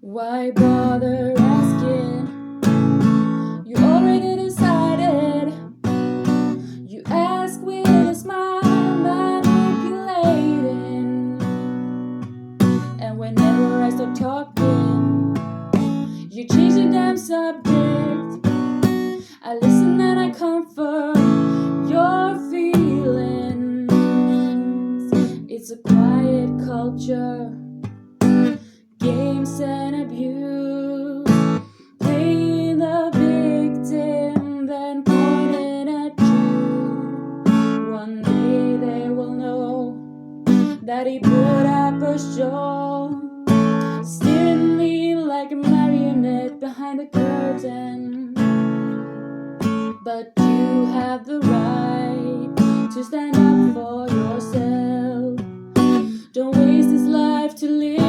Why bother asking? You already decided. You ask with a smile, manipulating. And whenever I start talking, you change the damn subject. I listen and I comfort your feelings. It's a quiet culture, games and abuse, playing the victim, then pointing at you. One day they will know that he put up a show, steering me like a marionette behind the curtain. But you have the right to stand up for yourself. Don't waste this life to live